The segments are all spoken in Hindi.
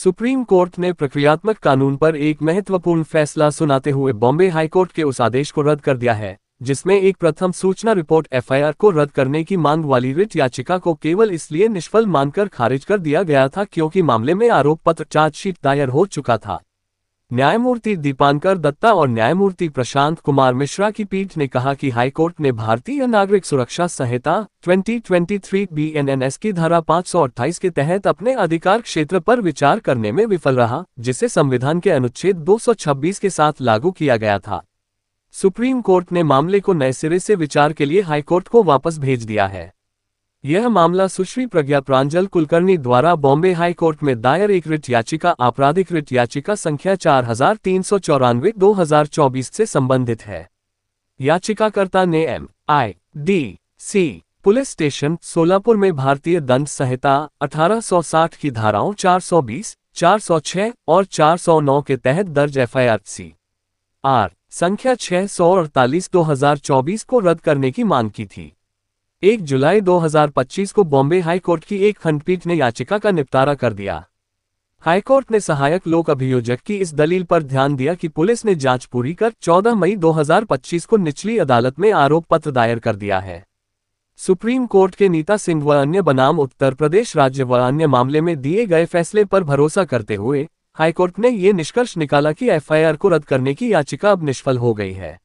सुप्रीम कोर्ट ने प्रक्रियात्मक कानून पर एक महत्वपूर्ण फैसला सुनाते हुए बॉम्बे हाईकोर्ट के उस आदेश को रद्द कर दिया है जिसमें एक प्रथम सूचना रिपोर्ट एफआईआर को रद्द करने की मांग वाली रिट याचिका को केवल इसलिए निष्फल मानकर खारिज कर दिया गया था क्योंकि मामले में आरोप पत्र चार्जशीट दायर हो चुका था। न्यायमूर्ति दीपांकर दत्ता और न्यायमूर्ति प्रशांत कुमार मिश्रा की पीठ ने कहा कि हाईकोर्ट ने भारतीय नागरिक सुरक्षा संहिता 2023 बीएनएनएस की धारा 528 के तहत अपने अधिकार क्षेत्र पर विचार करने में विफल रहा, जिसे संविधान के अनुच्छेद 226 के साथ लागू किया गया था। सुप्रीम कोर्ट ने मामले को नए सिरे से विचार के लिए हाईकोर्ट को वापस भेज दिया है। यह मामला सुश्री प्रज्ञा प्रांजल कुलकर्णी द्वारा बॉम्बे हाई कोर्ट में दायर एक रिट याचिका आपराधिक रिट याचिका संख्या 4394/2024 से संबंधित है। याचिकाकर्ता ने MIDC पुलिस स्टेशन सोलापुर में भारतीय दंड संहिता 1860 की धाराओं 420, 406 और 409 के तहत दर्ज एफआईआर CR संख्या 648/2024 को रद्द करने की मांग की थी। 1 जुलाई 2025 को बॉम्बे हाईकोर्ट की एक खंडपीठ ने याचिका का निपटारा कर दिया। हाईकोर्ट ने सहायक लोक अभियोजक की इस दलील पर ध्यान दिया कि पुलिस ने जांच पूरी कर 14 मई 2025 को निचली अदालत में आरोप पत्र दायर कर दिया है। सुप्रीम कोर्ट के नीता सिंह व अन्य बनाम उत्तर प्रदेश राज्य व अन्य मामले में दिए गए फैसले पर भरोसा करते हुए हाईकोर्ट ने ये निष्कर्ष निकाला कि एफआईआर को रद्द करने की याचिका अब निष्फल हो गई है।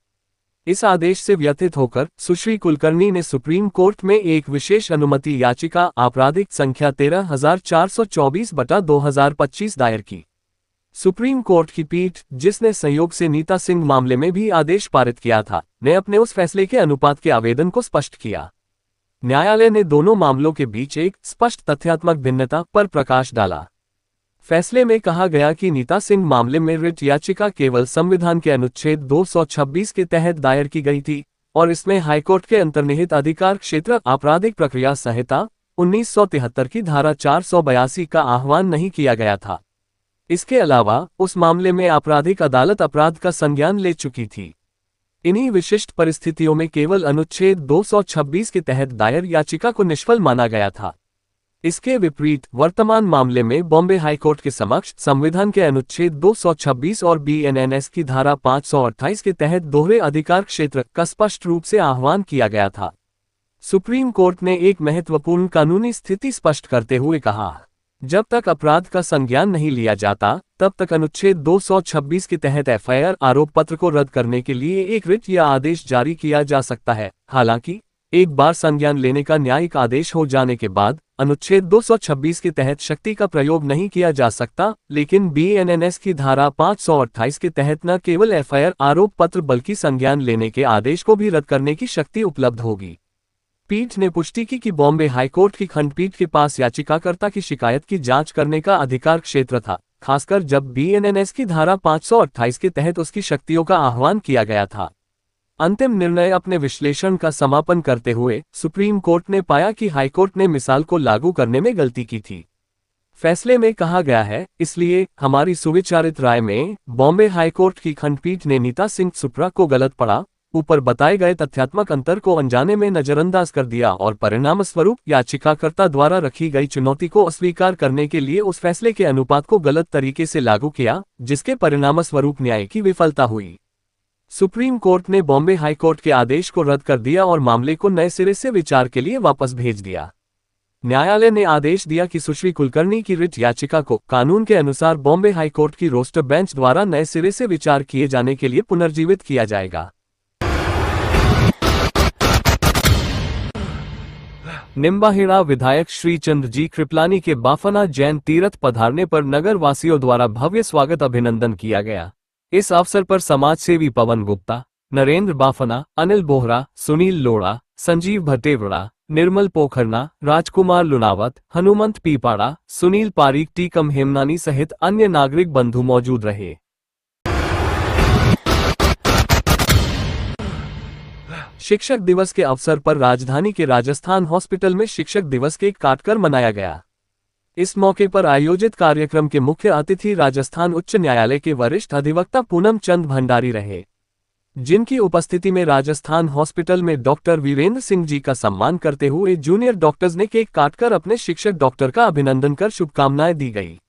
इस आदेश से व्यथित होकर सुश्री कुलकर्णी ने सुप्रीम कोर्ट में एक विशेष अनुमति याचिका आपराधिक संख्या 13424/2025 दायर की। सुप्रीम कोर्ट की पीठ, जिसने संयोग से नीता सिंह मामले में भी आदेश पारित किया था, ने अपने उस फैसले के अनुपात के आवेदन को स्पष्ट किया। न्यायालय ने दोनों मामलों के बीच एक स्पष्ट तथ्यात्मक भिन्नता पर प्रकाश डाला। फैसले में कहा गया कि नीता सिंह मामले में रिट याचिका केवल संविधान के अनुच्छेद 226 के तहत दायर की गई थी और इसमें हाईकोर्ट के अंतर्निहित अधिकार क्षेत्र आपराधिक प्रक्रिया संहिता 1973 की धारा 482 का आह्वान नहीं किया गया था। इसके अलावा उस मामले में आपराधिक अदालत अपराध का संज्ञान ले चुकी थी। इन्हीं विशिष्ट परिस्थितियों में केवल अनुच्छेद 226 के तहत दायर याचिका को निष्फल माना गया था। इसके विपरीत वर्तमान मामले में बॉम्बे हाईकोर्ट के समक्ष संविधान के अनुच्छेद 226 और बीएनएनएस की धारा 528 के तहत दोहरे अधिकार क्षेत्र का स्पष्ट रूप से आह्वान किया गया था। सुप्रीम कोर्ट ने एक महत्वपूर्ण कानूनी स्थिति स्पष्ट करते हुए कहा, जब तक अपराध का संज्ञान नहीं लिया जाता तब तक अनुच्छेद 226 के तहत एफआईआर आरोप पत्र को रद्द करने के लिए एक रिट या आदेश जारी किया जा सकता है। हालांकि एक बार संज्ञान लेने का न्यायिक आदेश हो जाने के बाद अनुच्छेद 226 के तहत शक्ति का प्रयोग नहीं किया जा सकता, लेकिन बीएनएनएस की धारा 528 के तहत न केवल एफआईआर आरोप पत्र बल्कि संज्ञान लेने के आदेश को भी रद्द करने की शक्ति उपलब्ध होगी। पीठ ने पुष्टि की कि बॉम्बे हाईकोर्ट की खंडपीठ के पास याचिकाकर्ता की शिकायत की जांच करने का अधिकार क्षेत्र था, खासकर जब बीएनएनएस की धारा 528 के तहत उसकी शक्तियों का आह्वान किया गया था। अंतिम निर्णय अपने विश्लेषण का समापन करते हुए सुप्रीम कोर्ट ने पाया कि हाईकोर्ट ने मिसाल को लागू करने में गलती की थी। फैसले में कहा गया है, इसलिए हमारी सुविचारित राय में बॉम्बे हाईकोर्ट की खंडपीठ ने नीता सिंह सुप्रा को गलत पढ़ा, ऊपर बताए गए तथ्यात्मक अंतर को अनजाने में नजरअंदाज कर दिया और परिणामस्वरूप याचिकाकर्ता द्वारा रखी गई चुनौती को अस्वीकार करने के लिए उस फैसले के अनुपात को गलत तरीके से लागू किया, जिसके परिणामस्वरूप न्याय की विफलता हुई। सुप्रीम कोर्ट ने बॉम्बे हाईकोर्ट के आदेश को रद्द कर दिया और मामले को नए सिरे से विचार के लिए वापस भेज दिया। न्यायालय ने आदेश दिया कि सुश्री कुलकर्णी की रिट याचिका को कानून के अनुसार बॉम्बे हाईकोर्ट की रोस्टर बेंच द्वारा नए सिरे से विचार किए जाने के लिए पुनर्जीवित किया जाएगा। निम्बाहेड़ा विधायक श्री चंद्रजी कृपलानी के बाफना जैन तीर्थ पधारने पर नगर वासियों द्वारा भव्य स्वागत अभिनंदन किया गया। इस अवसर पर समाजसेवी पवन गुप्ता, नरेंद्र बाफना, अनिल बोहरा, सुनील लोड़ा, संजीव भटेवड़ा, निर्मल पोखरना, राजकुमार लुनावत, हनुमंत पीपाड़ा, सुनील पारीक, टीकम हेमनानी सहित अन्य नागरिक बंधु मौजूद रहे। शिक्षक दिवस के अवसर पर राजधानी के राजस्थान हॉस्पिटल में शिक्षक दिवस केक काटकर मनाया गया। इस मौके पर आयोजित कार्यक्रम के मुख्य अतिथि राजस्थान उच्च न्यायालय के वरिष्ठ अधिवक्ता पूनम चंद भंडारी रहे, जिनकी उपस्थिति में राजस्थान हॉस्पिटल में डॉक्टर वीरेंद्र सिंह जी का सम्मान करते हुए जूनियर डॉक्टर्स ने केक काटकर अपने शिक्षक डॉक्टर का अभिनंदन कर शुभकामनाएं दी गई।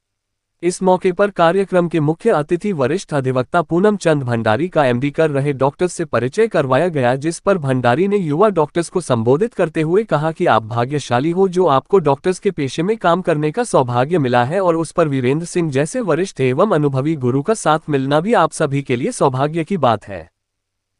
इस मौके पर कार्यक्रम के मुख्य अतिथि वरिष्ठ अधिवक्ता पूनम चंद भंडारी का एमडी कर रहे डॉक्टर्स से परिचय करवाया गया, जिस पर भंडारी ने युवा डॉक्टर्स को संबोधित करते हुए कहा कि आप भाग्यशाली हो जो आपको डॉक्टर्स के पेशे में काम करने का सौभाग्य मिला है, और उस पर वीरेंद्र सिंह जैसे वरिष्ठ एवं अनुभवी गुरु का साथ मिलना भी आप सभी के लिए सौभाग्य की बात है।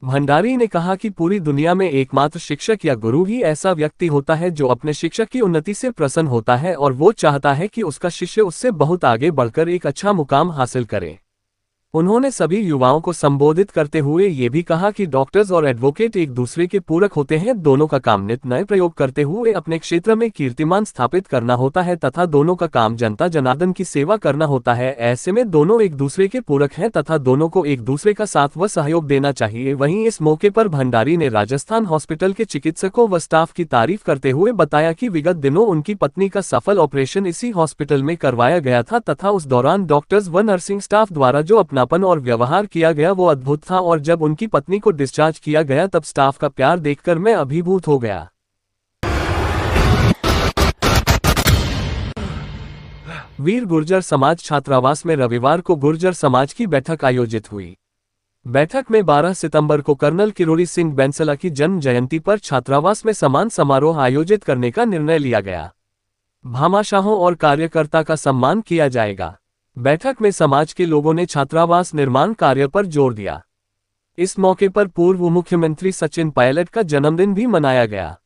भंडारी ने कहा कि पूरी दुनिया में एकमात्र शिक्षक या गुरु ही ऐसा व्यक्ति होता है जो अपने शिक्षक की उन्नति से प्रसन्न होता है और वो चाहता है कि उसका शिष्य उससे बहुत आगे बढ़कर एक अच्छा मुकाम हासिल करे। उन्होंने सभी युवाओं को संबोधित करते हुए ये भी कहा कि डॉक्टर्स और एडवोकेट एक दूसरे के पूरक होते हैं, दोनों का काम नित नए प्रयोग करते हुए अपने क्षेत्र में कीर्तिमान स्थापित करना होता है तथा दोनों का काम जनता जनार्दन की सेवा करना होता है। ऐसे में दोनों एक दूसरे के पूरक हैं तथा दोनों को एक दूसरे का साथ व सहयोग देना चाहिए। वहीं इस मौके पर भंडारी ने राजस्थान हॉस्पिटल के चिकित्सकों व स्टाफ की तारीफ करते हुए बताया कि विगत दिनों उनकी पत्नी का सफल ऑपरेशन इसी हॉस्पिटल में करवाया गया था तथा उस दौरान डॉक्टर्स व नर्सिंग स्टाफ द्वारा जो अपनापन और व्यवहार किया गया वो अद्भुत था, और जब उनकी पत्नी को डिस्चार्ज किया गया तब स्टाफ का प्यार देखकर मैं अभिभूत हो गया। वीर गुर्जर समाज छात्रावास में रविवार को गुर्जर समाज की बैठक आयोजित हुई। बैठक में 12 सितंबर को कर्नल किरोड़ी सिंह बैंसला की जन्म जयंती पर छात्रावास में सम्मान समारोह आयोजित करने का निर्णय लिया गया। भामाशाहों और कार्यकर्ता का सम्मान किया जाएगा। बैठक में समाज के लोगों ने छात्रावास निर्माण कार्य पर जोर दिया। इस मौके पर पूर्व मुख्यमंत्री सचिन पायलट का जन्मदिन भी मनाया गया।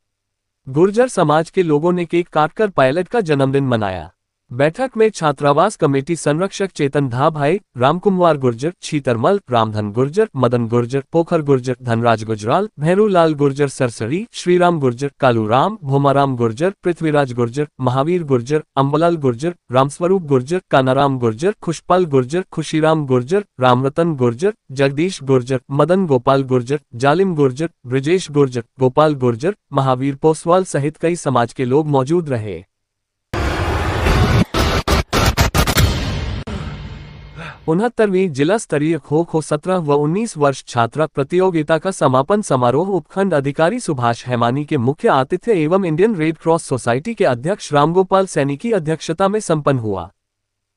गुर्जर समाज के लोगों ने केक काटकर पायलट का जन्मदिन मनाया। बैठक में छात्रावास कमेटी संरक्षक चेतन धाभाई, रामकुमार गुर्जर, छीतरमल, रामधन गुर्जर, मदन गुर्जर, पोखर गुर्जर, धनराज गुजराल, भैरूलाल गुर्जर सरसरी, श्रीराम गुर्जर, कालूराम, भोमाराम गुर्जर, पृथ्वीराज गुर्जर, महावीर गुर्जर, अम्बलाल गुर्जर, रामस्वरूप गुर्जर, कानाराम गुर्जर, खुशपाल गुर्जर, खुशीराम गुर्जर, रामरतन गुर्जर, जगदीश गुर्जर, मदन गोपाल गुर्जर, जालिम गुर्जर, ब्रिजेश गुर्जर, गोपाल गुर्जर, महावीर पोसवाल सहित कई समाज के लोग मौजूद रहे। 69वीं जिला स्तरीय खो-खो 17 व 19 वर्ष छात्रा प्रतियोगिता का समापन समारोह उपखंड अधिकारी सुभाष हेमानी के मुख्य आतिथ्य एवं इंडियन रेड क्रॉस सोसाइटी के अध्यक्ष रामगोपाल सैनी की अध्यक्षता में संपन्न हुआ।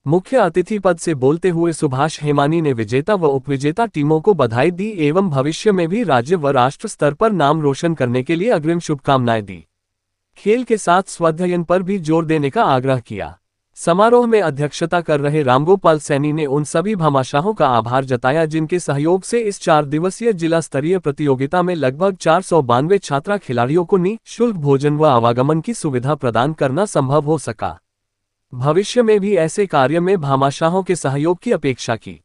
मुख्य अतिथि पद से बोलते हुए सुभाष हेमानी ने विजेता व उपविजेता टीमों को बधाई दी एवं भविष्य में भी राज्य व राष्ट्र स्तर पर नाम रोशन करने के लिए अग्रिम शुभकामनाएं दी। खेल के साथ स्वाध्ययन पर भी जोर देने का आग्रह किया। समारोह में अध्यक्षता कर रहे रामगोपाल सैनी ने उन सभी भामाशाहों का आभार जताया जिनके सहयोग से इस 4 दिवसीय जिला स्तरीय प्रतियोगिता में लगभग 492 छात्रा खिलाड़ियों को निःशुल्क भोजन व आवागमन की सुविधा प्रदान करना संभव हो सका। भविष्य में भी ऐसे कार्य में भामाशाहों के सहयोग की अपेक्षा की।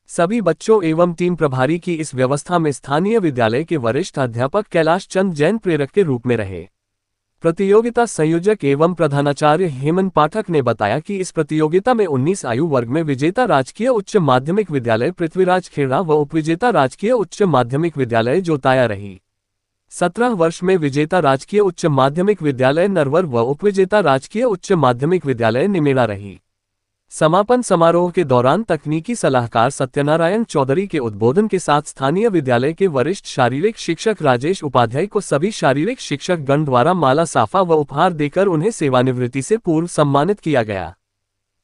सभी बच्चों एवं टीम प्रभारी की इस व्यवस्था में स्थानीय विद्यालय के वरिष्ठ अध्यापक कैलाश चंद जैन प्रेरक के रूप में रहे। प्रतियोगिता संयोजक एवं प्रधानाचार्य हेमंत पाठक ने बताया कि इस प्रतियोगिता में 19 आयु वर्ग में विजेता राजकीय उच्च माध्यमिक विद्यालय पृथ्वीराज खेड़ा व उपविजेता राजकीय उच्च माध्यमिक विद्यालय जोताया रही। 17 वर्ष में विजेता राजकीय उच्च माध्यमिक विद्यालय नरवर व उपविजेता राजकीय उच्च माध्यमिक विद्यालय निमेड़ा रही। समापन समारोह के दौरान तकनीकी सलाहकार सत्यनारायण चौधरी के उद्बोधन के साथ स्थानीय विद्यालय के वरिष्ठ शारीरिक शिक्षक राजेश उपाध्याय को सभी शारीरिक शिक्षक गण द्वारा माला साफा व उपहार देकर उन्हें सेवानिवृत्ति से पूर्व सम्मानित किया गया।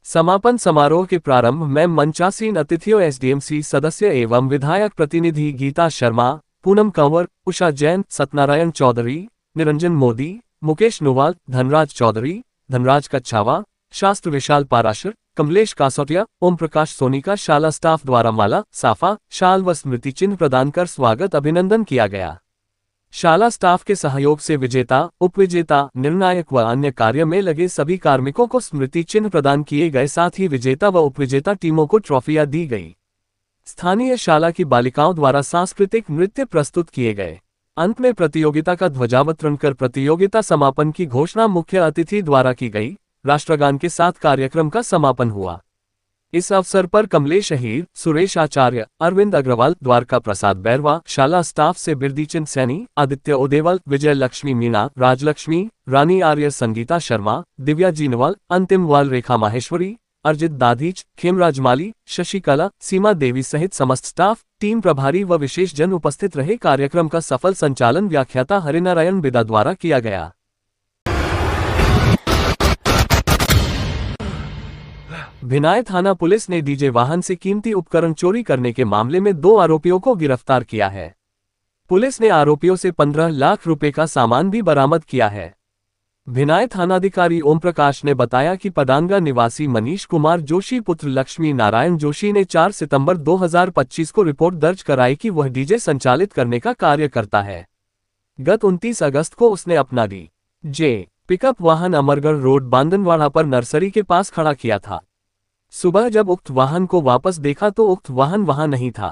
समापन समारोह के प्रारंभ में मंचासीन अतिथियों एसडीएमसी सदस्य एवं विधायक प्रतिनिधि गीता शर्मा, पूनम कंवर, उषा जैन, सत्यनारायण चौधरी, निरंजन मोदी, मुकेश नोवाल, धनराज चौधरी, धनराज कच्छावा, शास्त्र विशाल पाराशर, कमलेश कासोटिया, ओम प्रकाश सोनी का शाला स्टाफ द्वारा माला, साफा, शाल व स्मृति चिन्ह प्रदान कर स्वागत अभिनंदन किया गया। शाला स्टाफ के सहयोग से विजेता, उपविजेता, निर्णायक व अन्य कार्य में लगे सभी कार्मिकों को स्मृति चिन्ह प्रदान किए गए। साथ ही विजेता व उपविजेता टीमों को ट्रॉफियां दी गई। स्थानीय शाला की बालिकाओं द्वारा सांस्कृतिक नृत्य प्रस्तुत किए गए। अंत में प्रतियोगिता का ध्वजावतरण कर प्रतियोगिता समापन की घोषणा मुख्य अतिथि द्वारा की गई। राष्ट्रगान के साथ कार्यक्रम का समापन हुआ। इस अवसर पर कमलेश अहीर, सुरेश आचार्य, अरविंद अग्रवाल, द्वारका प्रसाद बैरवा, शाला स्टाफ से बिरदीचंद सैनी, आदित्य उदेवल, विजय लक्ष्मी मीणा, राजलक्ष्मी, रानी आर्य, संगीता शर्मा, दिव्या जीनवाल, अंतिम वाल, रेखा माहेश्वरी, अर्जित दाधीच, खेमराज माली, शशिकला, सीमा देवी सहित समस्त स्टाफ, टीम प्रभारी व विशेष जन उपस्थित रहे। कार्यक्रम का सफल संचालन व्याख्याता हरिनारायण बिदा द्वारा किया गया। भिनाय थाना पुलिस ने डीजे वाहन से कीमती उपकरण चोरी करने के मामले में 2 आरोपियों को गिरफ्तार किया है। पुलिस ने आरोपियों से 15 लाख रुपए का सामान भी बरामद किया है। भिनाय थानाधिकारी ओम प्रकाश ने बताया कि पदांगा निवासी मनीष कुमार जोशी पुत्र लक्ष्मी नारायण जोशी ने 4 सितंबर 2025 को रिपोर्ट दर्ज कराई कि वह डीजे संचालित करने का कार्य करता है। गत 29 अगस्त को उसने अपना डीजे पिकअप वाहन अमरगढ़ रोड बांदनवाड़ा पर नर्सरी के पास खड़ा किया था। सुबह जब उक्त वाहन को वापस देखा तो उक्त वाहन वहां नहीं था।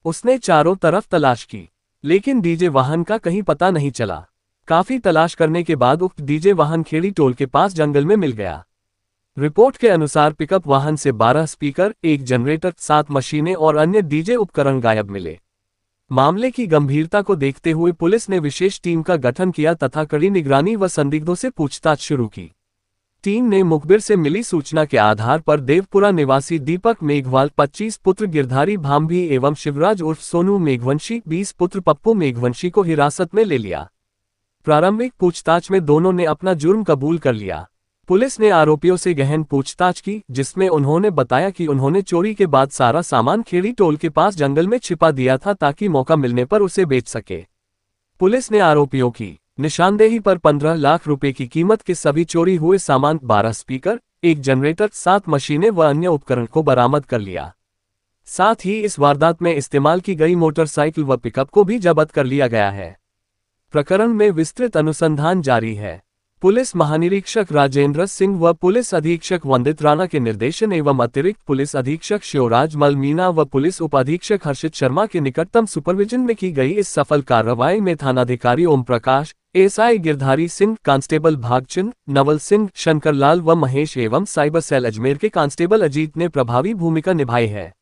उसने चारों तरफ तलाश की, लेकिन डीजे वाहन का कहीं पता नहीं चला। काफी तलाश करने के बाद उक्त डीजे वाहन खेड़ी टोल के पास जंगल में मिल गया। रिपोर्ट के अनुसार पिकअप वाहन से 12 स्पीकर, 1 जनरेटर, 7 मशीनें और अन्य डीजे उपकरण गायब मिले। मामले की गंभीरता को देखते हुए पुलिस ने विशेष टीम का गठन किया तथा कड़ी निगरानी व संदिग्धों से पूछताछ शुरू की। टीम ने मुखबिर से मिली सूचना के आधार पर देवपुरा निवासी दीपक मेघवाल 25 पुत्र गिरधारी भांभी एवं शिवराज उर्फ सोनू मेघवंशी 20 पुत्र पप्पू मेघवंशी को हिरासत में ले लिया। प्रारंभिक पूछताछ में दोनों ने अपना जुर्म कबूल कर लिया। पुलिस ने आरोपियों से गहन पूछताछ की, जिसमें उन्होंने बताया कि उन्होंने चोरी के बाद सारा सामान खेड़ी टोल के पास जंगल में छिपा दिया था ताकि मौका मिलने पर उसे बेच सके। पुलिस ने आरोपियों की निशानदेही पर 15 लाख रुपए की कीमत के सभी चोरी हुए सामान 12 स्पीकर, 1 जनरेटर, 7 मशीनें व अन्य उपकरण को बरामद कर लिया। साथ ही इस वारदात में इस्तेमाल की गई मोटरसाइकिल व पिकअप को भी जब्त कर लिया गया है। प्रकरण में विस्तृत अनुसंधान जारी है। पुलिस महानिरीक्षक राजेंद्र सिंह व पुलिस अधीक्षक वंदित राणा के निर्देशन एवं अतिरिक्त पुलिस अधीक्षक शिवराज मल मीना व पुलिस उपाधीक्षक हर्षित शर्मा के निकटतम सुपरविजन में की गई इस सफल कार्रवाई में थानाधिकारी ओम प्रकाश, एएसआई गिरधारी सिंह, कांस्टेबल भागचंद, नवल सिंह, शंकरलाल व महेश एवं साइबर सेल अजमेर के कांस्टेबल अजीत ने प्रभावी भूमिका निभाई है।